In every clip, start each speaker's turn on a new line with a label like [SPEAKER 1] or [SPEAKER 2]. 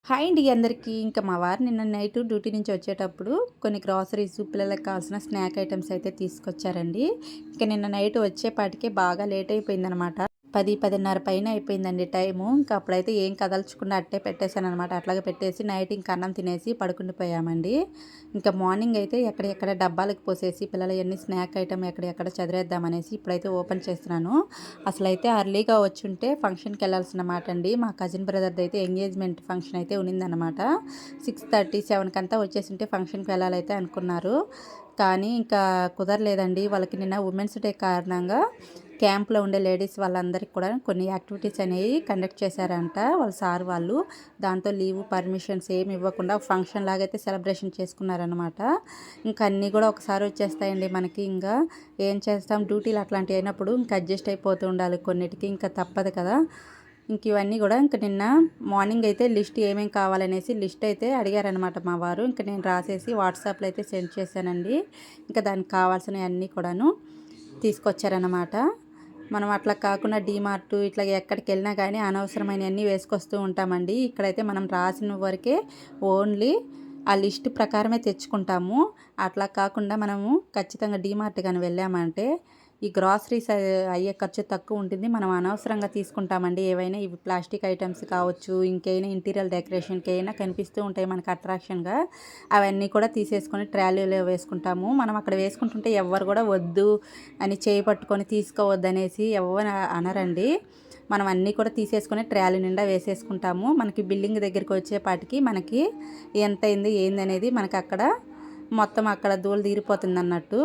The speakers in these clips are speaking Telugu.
[SPEAKER 1] హాయ్ అండి అందరికీ. ఇంకా మా వారు నిన్న నైట్ డ్యూటీ నుంచి వచ్చేటప్పుడు కొన్ని గ్రాసరీస్ పిల్లలకు కావాల్సిన స్నాక్ ఐటమ్స్ అయితే తీసుకొచ్చారండి. ఇంకా నిన్న నైట్ వచ్చేపాటికే బాగా లేట్ అయిపోయిందనమాట. 10, 10:30 పైన అయిపోయిందండి టైము. ఇంకా అప్పుడైతే ఏం కదల్చకుండా అట్టే పెట్టేశాననమాట. అట్లాగే పెట్టేసి నైట్ ఇంక అన్నం తినేసి పడుకుండిపోయామండి. ఇంకా మార్నింగ్ అయితే ఎక్కడెక్కడ డబ్బాలకు పోసేసి పిల్లలయన్నీ స్నాక్ ఐటమ్ ఎక్కడెక్కడ చదివేద్దామనేసి ఇప్పుడైతే ఓపెన్ చేస్తున్నాను. అసలైతే అర్లీగా వచ్చుంటే ఫంక్షన్కి వెళ్ళాల్సిన మాట అండి. మా కజిన్ బ్రదర్ది అయితే ఎంగేజ్మెంట్ ఫంక్షన్ అయితే ఉన్నిందనమాట. 6:30, 7 కంతా వచ్చేసింటే ఫంక్షన్కి వెళ్ళాలైతే అనుకున్నారు. కానీ ఇంకా కుదరలేదండి. వాళ్ళకి నిన్న ఉమెన్స్ డే కారణంగా క్యాంప్లో ఉండే లేడీస్ వాళ్ళందరికీ కూడా కొన్ని యాక్టివిటీస్ అనేవి కండక్ట్ చేశారంట వాళ్ళ సార్ వాళ్ళు. దాంతో లీవ్ పర్మిషన్స్ ఏమి ఇవ్వకుండా ఫంక్షన్ లాగైతే సెలబ్రేషన్ చేసుకున్నారనమాట. ఇంకా అన్నీ కూడా ఒకసారి వచ్చేస్తాయండి మనకి. ఇంకా ఏం చేస్తాం, డ్యూటీలు అట్లాంటివి అయినప్పుడు ఇంకా అడ్జస్ట్ అయిపోతూ ఉండాలి కొన్నిటికి, ఇంకా తప్పదు కదా. ఇంక ఇవన్నీ కూడా ఇంకా నిన్న మార్నింగ్ అయితే లిస్ట్ ఏమేమి కావాలనేసి లిస్ట్ అయితే అడిగారనమాట మా వారు. ఇంకా నేను రాసేసి వాట్సాప్లో అయితే సెండ్ చేశానండి. ఇంకా దానికి కావాల్సినవి అన్నీ కూడాను తీసుకొచ్చారనమాట. మనం అట్లా కాకుండా డీమార్ట్ ఇట్లా ఎక్కడికి వెళ్ళినా కానీ అనవసరమైనవన్నీ వేసుకొస్తూ ఉంటామండి. ఇక్కడైతే మనం రాసిన వరకే ఓన్లీ ఆ లిస్ట్ ప్రకారమే తెచ్చుకుంటాము. అట్లా కాకుండా మనము ఖచ్చితంగా డీమార్ట్ కానీ వెళ్ళామంటే ఈ గ్రాసరీస్ అయ్యే ఖర్చు తక్కువ ఉంటుంది. మనం అనవసరంగా తీసుకుంటామండి. ఏవైనా ఇవి ప్లాస్టిక్ ఐటమ్స్ కావచ్చు, ఇంకైనా ఇంటీరియర్ డెకరేషన్కి అయినా కనిపిస్తూ ఉంటాయి మనకు అట్రాక్షన్గా. అవన్నీ కూడా తీసేసుకొని ట్రాలీలో వేసుకుంటాము. మనం అక్కడ వేసుకుంటుంటే ఎవ్వరు కూడా వద్దు అని చేయి పట్టుకొని తీసుకోవద్దనేసి ఎవరు అనరండి. మనం అన్నీ కూడా తీసేసుకొని ట్రాలీ నిండా వేసేసుకుంటాము. మనకి బిల్డింగ్ దగ్గరికి వచ్చేపాటికి మనకి ఎంత అయింది ఏందనేది మనకి అక్కడ మొత్తం అక్కడ ధూళి తీరిపోతుంది అన్నట్టు.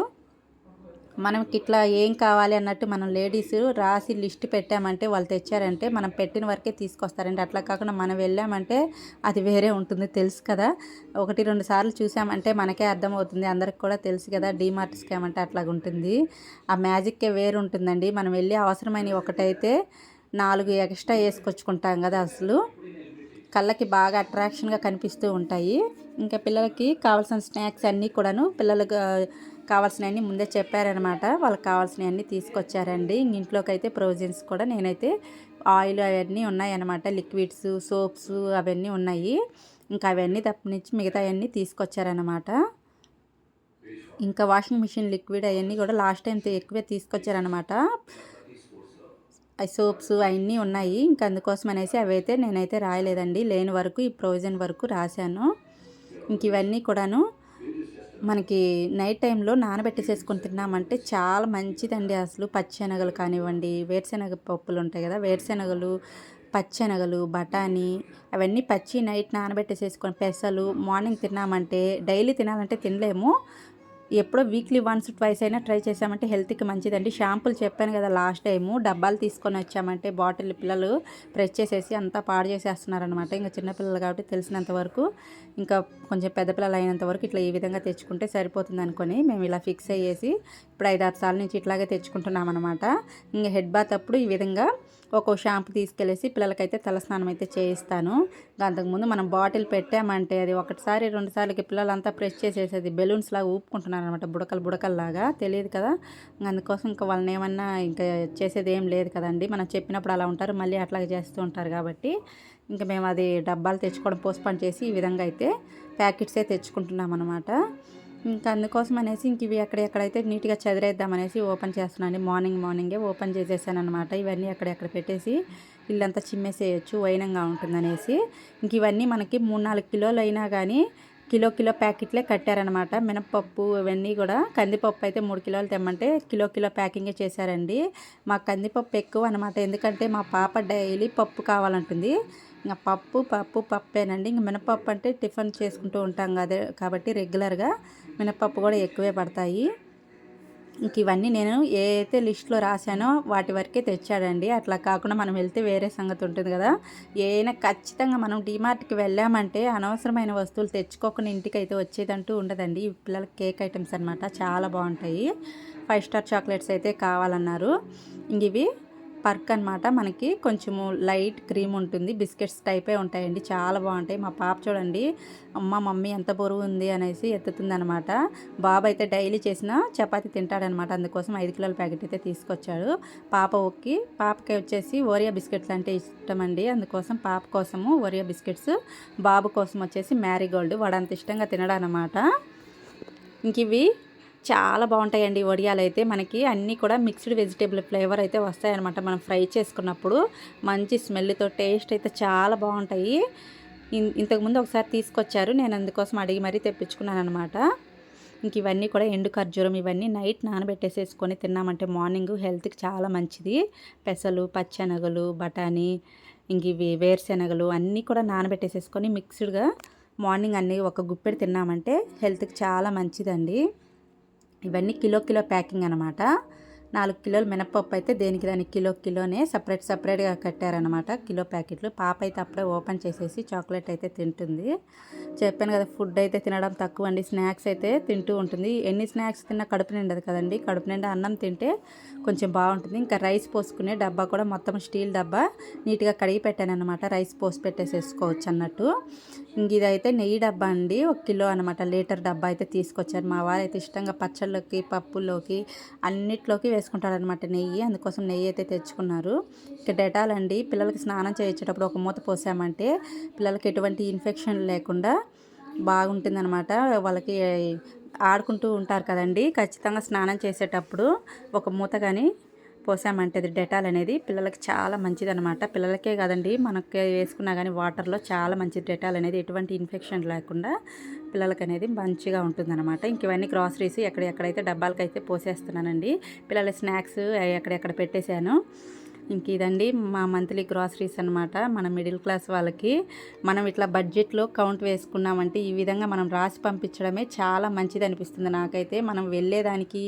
[SPEAKER 1] మనకి ఇట్లా ఏం కావాలి అన్నట్టు మనం లేడీస్ రాసి లిస్ట్ పెట్టామంటే వాళ్ళు తెచ్చారంటే మనం పెట్టిన వరకే తీసుకొస్తారండి. అట్లా కాకుండా మనం వెళ్ళామంటే అది వేరే ఉంటుంది, తెలుసు కదా. 1, 2 సార్లు చూసామంటే మనకే అర్థమవుతుంది. అందరికి కూడా తెలుసు కదా డీమార్ట్ స్కామ్ అంటే అట్లాగ ఉంటుంది. ఆ మ్యాజిక్కే వేరు ఉంటుందండి. మనం వెళ్ళి అవసరమైన ఒకటైతే 4 ఎక్స్ట్రా వేసుకొచ్చుకుంటాం కదా. అసలు కళ్ళకి బాగా అట్రాక్షన్గా కనిపిస్తూ ఉంటాయి. ఇంకా పిల్లలకి కావాల్సిన స్నాక్స్ అన్నీ కూడాను పిల్లలకు కావాల్సినవన్నీ ముందే చెప్పారనమాట. వాళ్ళకి కావాల్సినవన్నీ తీసుకొచ్చారండి. ఇంట్లోకి అయితే ప్రొవిజన్స్ కూడా నేనైతే ఆయిల్ అవన్నీ ఉన్నాయన్నమాట. లిక్విడ్స్, సోప్స్ అవన్నీ ఉన్నాయి. ఇంకా అవన్నీ తప్పించి మిగతావన్నీ తీసుకొచ్చారనమాట. ఇంకా వాషింగ్ మిషన్ లిక్విడ్ అవన్నీ కూడా లాస్ట్ టైం ఎక్కువే తీసుకొచ్చారనమాట. సోప్స్ అవన్నీ ఉన్నాయి. ఇంకా అందుకోసం అనేసి అవైతే నేనైతే రాయలేదండి. లేని వరకు ఈ ప్రొవిజన్ వరకు రాశాను. ఇంక ఇవన్నీ కూడాను మనకి నైట్ టైంలో నానబెట్టేసేసుకొని తిన్నామంటే చాలా మంచిదండి. అసలు పచ్చెనగలు కానివ్వండి, వేరుశెనగ పప్పులు ఉంటాయి కదా, వేరుశెనగలు, పచ్చెనగలు, బఠానీ అవన్నీ పచ్చి నైట్ నానబెట్టేసేసుకొని పెసలు మార్నింగ్ తిన్నామంటే డైలీ తినాలంటే తినలేము. ఎప్పుడో వీక్లీ వన్స్ ట్వైస్ అయినా ట్రై చేసామంటే హెల్త్కి మంచిదండి. షాంపూలు చెప్పాను కదా లాస్ట్ టైము, డబ్బాలు తీసుకొని వచ్చామంటే బాటిల్ పిల్లలు ప్రెస్ చేసేసి అంతా పాడు చేసేస్తున్నారనమాట. ఇంకా చిన్నపిల్లలు కాబట్టి తెలిసినంత వరకు, ఇంకా కొంచెం పెద్ద పిల్లలు అయినంత వరకు ఇట్లా ఈ విధంగా తెచ్చుకుంటే సరిపోతుంది అనుకొని మేము ఇలా ఫిక్స్ అయ్యేసి ఇప్పుడు 5, 6 సార్లు నుంచి ఇట్లాగే తెచ్చుకుంటున్నాం అనమాట. ఇంకా హెడ్ బాత్ అప్పుడు ఈ విధంగా ఒక్కో షాంపూ తీసుకెళ్ళేసి పిల్లలకైతే తలస్నానం అయితే చేయిస్తాను. అంతకుముందు మనం బాటిల్ పెట్టామంటే అది 1, 2 సార్లకి పిల్లలంతా ప్రెస్ చేసేసేది బెలూన్స్ లాగా ఊపుకుంటున్నారు అనమాట. బుడకల్లాగా తెలియదు కదా. అందుకోసం ఇంకా వాళ్ళని ఏమన్నా ఇంకా చేసేది ఏం లేదు కదండి. మనం చెప్పినప్పుడు అలా ఉంటారు, మళ్ళీ అట్లాగే చేస్తూ ఉంటారు. కాబట్టి ఇంకా మేము అది డబ్బాలు తెచ్చుకోవడం పోస్ట్పోన్ చేసి ఈ విధంగా అయితే ప్యాకెట్సే తెచ్చుకుంటున్నాం అనమాట. ఇంకా అందుకోసం అనేసి ఇంక ఇవి ఎక్కడెక్కడైతే నీట్గా చదిరేద్దామనేసి ఓపెన్ చేస్తున్నాను. మార్నింగే ఓపెన్ చేసేసాను అనమాట. ఇవన్నీ ఎక్కడెక్కడ పెట్టేసి ఇల్లంతా చిమ్మేసేయచ్చు, వైనంగా ఉంటుందనేసి. ఇంక ఇవన్నీ మనకి 3-4 కిలోలు అయినా కానీ కిలో ప్యాకెట్లే కట్టారనమాట. మినపప్పు ఇవన్నీ కూడా, కందిపప్పు అయితే 3 కిలోలు తెమ్మంటే కిలో ప్యాకింగే చేశారండి. మాకు కందిపప్పు ఎక్కువ అనమాట. ఎందుకంటే మా పాప డైలీ పప్పు కావాలంటుంది. ఇంకా పప్పేనండి. ఇంక మినపప్పు అంటే టిఫిన్ చేసుకుంటూ ఉంటాం కదా, కాబట్టి రెగ్యులర్గా మినపప్పు కూడా ఎక్కువే పడతాయి. ఇంక ఇవన్నీ నేను ఏ అయితే లిస్ట్లో రాశానో వాటి వరకే తెచ్చాడండి. అట్లా కాకుండా మనం వెళ్తే వేరే సంగతి ఉంటుంది కదా. ఏమైనా ఖచ్చితంగా మనం డీమార్ట్కి వెళ్ళామంటే అనవసరమైన వస్తువులు తెచ్చుకోకుండా ఇంటికి అయితే వచ్చేదంటూ ఉండదండి. పిల్లలకి కేక్ ఐటమ్స్ అనమాట, చాలా బాగుంటాయి. 5 స్టార్ చాక్లెట్స్ అయితే కావాలన్నారు. ఇంక ఇవి పర్క్ అనమాట. మనకి కొంచెము లైట్ క్రీమ్ ఉంటుంది. బిస్కెట్స్ టైపే ఉంటాయండి. చాలా బాగుంటాయి. మా పాప చూడండి, అమ్మ మమ్మీ ఎంత బరువు ఉంది అనేసి ఎత్తుతుందనమాట. బాబు అయితే డైలీ చేసిన చపాతీ తింటాడనమాట. అందుకోసం 5 కిలోల ప్యాకెట్ అయితే తీసుకొచ్చాడు. పాపకి వచ్చేసి ఓరియా బిస్కెట్స్ అంటే ఇష్టం అండి. అందుకోసం పాప కోసము ఓరియా బిస్కెట్స్, బాబు కోసం వచ్చేసి మ్యారీగోల్డ్. వాడు అంత ఇష్టంగా తినడనమాట. ఇంక ఇవి చాలా బాగుంటాయండి వడియాలు అయితే. మనకి అన్నీ కూడా మిక్స్డ్ వెజిటేబుల్ ఫ్లేవర్ అయితే వస్తాయన్నమాట. మనం ఫ్రై చేసుకున్నప్పుడు మంచి స్మెల్తో టేస్ట్ అయితే చాలా బాగుంటాయి. ఇంతకుముందు ఒకసారి తీసుకొచ్చారు, నేను అందుకోసం అడిగి మరీ తెప్పించుకున్నాను అనమాట. ఇంక ఇవన్నీ కూడా ఎండు ఖర్జూరం, ఇవన్నీ నైట్ నానబెట్టేసేసుకొని తిన్నామంటే మార్నింగ్ హెల్త్కి చాలా మంచిది. పెసలు, పచ్చెనగలు, బఠానీ, ఇంక ఇవి వేరుశెనగలు అన్నీ కూడా నానబెట్టేసేసుకొని మిక్స్డ్గా మార్నింగ్ అన్నీ ఒక గుప్పెడు తిన్నామంటే హెల్త్కి చాలా మంచిదండి. ఇవన్నీ కిలో ప్యాకింగ్ అనమాట. 4 కిలోలు మినపప్పు అయితే దేనికి దానికి కిలోనే సపరేట్గా కట్టారనమాట. కిలో ప్యాకెట్లు. పాప అయితే అప్పుడే ఓపెన్ చేసేసి చాక్లెట్ అయితే తింటుంది. చెప్పాను కదా, ఫుడ్ అయితే తినడం తక్కువ అండి. స్నాక్స్ అయితే తింటూ ఉంటుంది. ఎన్ని స్నాక్స్ తిన్నా కడుపు నిండదు కదండి. కడుపు నిండా అన్నం తింటే కొంచెం బాగుంటుంది. ఇంకా రైస్ పోసుకునే డబ్బా కూడా మొత్తం స్టీల్ డబ్బా నీట్గా కడిగి పెట్టాను అనమాట. రైస్ పోసి పెట్టేసేసుకోవచ్చు అన్నట్టు. ఇంక ఇదైతే నెయ్యి డబ్బా అండి. 1 కిలో అనమాట. లీటర్ డబ్బా అయితే తీసుకొచ్చారు. మా వారు అయితే ఇష్టంగా పచ్చళ్ళకి, పప్పుల్లోకి అన్నిట్లోకి వేసుకుంటారనమాట నెయ్యి. అందుకోసం నెయ్యి అయితే తెచ్చుకున్నారు. ఇక డెటాల్ అండి. పిల్లలకి స్నానం చేయించేటప్పుడు ఒక మూత పోసామంటే పిల్లలకి ఎటువంటి ఇన్ఫెక్షన్ లేకుండా బాగుంటుందన్నమాట. వాళ్ళకి ఆడుకుంటూ ఉంటారు కదండి, ఖచ్చితంగా స్నానం చేసేటప్పుడు ఒక మూత కానీ పోసామంటే అది డెటాల్ అనేది పిల్లలకి చాలా మంచిదనమాట. పిల్లలకే కాదండి, మనకి వేసుకున్నా కానీ వాటర్లో చాలా మంచిది డెటాల్ అనేది. ఎటువంటి ఇన్ఫెక్షన్ లేకుండా పిల్లలకి అనేది మంచిగా ఉంటుందన్నమాట. ఇంక ఇవన్నీ గ్రాసరీస్ ఎక్కడెక్కడైతే డబ్బాలకైతే పోసేస్తున్నానండి. పిల్లల స్నాక్స్ ఎక్కడెక్కడ పెట్టేశాను. ఇంక ఇదండి మా మంత్లీ గ్రాసరీస్ అనమాట. మన మిడిల్ క్లాస్ వాళ్ళకి మనం ఇట్లా బడ్జెట్లో కౌంట్ వేసుకున్నామంటే ఈ విధంగా మనం రాసి పంపించడమే చాలా మంచిది అనిపిస్తుంది నాకైతే. మనం వెళ్ళేదానికి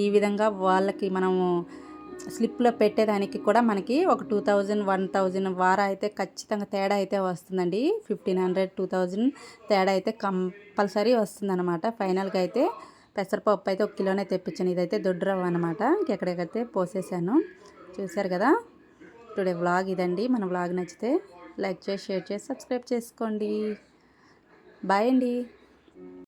[SPEAKER 1] ఈ విధంగా వాళ్ళకి మనము స్లిప్లో పెట్టేదానికి కూడా మనకి ఒక 2000, 1000 వారా అయితే ఖచ్చితంగా తేడా అయితే వస్తుందండి. 1500, 2000 తేడా అయితే కంపల్సరీ వస్తుందన్నమాట. ఫైనల్గా అయితే పెసరపప్పు అయితే 1 కిలోనే తెప్పించాను. ఇదైతే దొడ్డు రవ్వ అనమాట. ఇంకెక్కడికైతే పోసేసాను. చూశారు కదా, టుడే వ్లాగ్ ఇదండి. మన వ్లాగ్ నచ్చితే లైక్ చేసి, షేర్ చేసి, సబ్స్క్రైబ్ చేసుకోండి. బాయ్ అండి.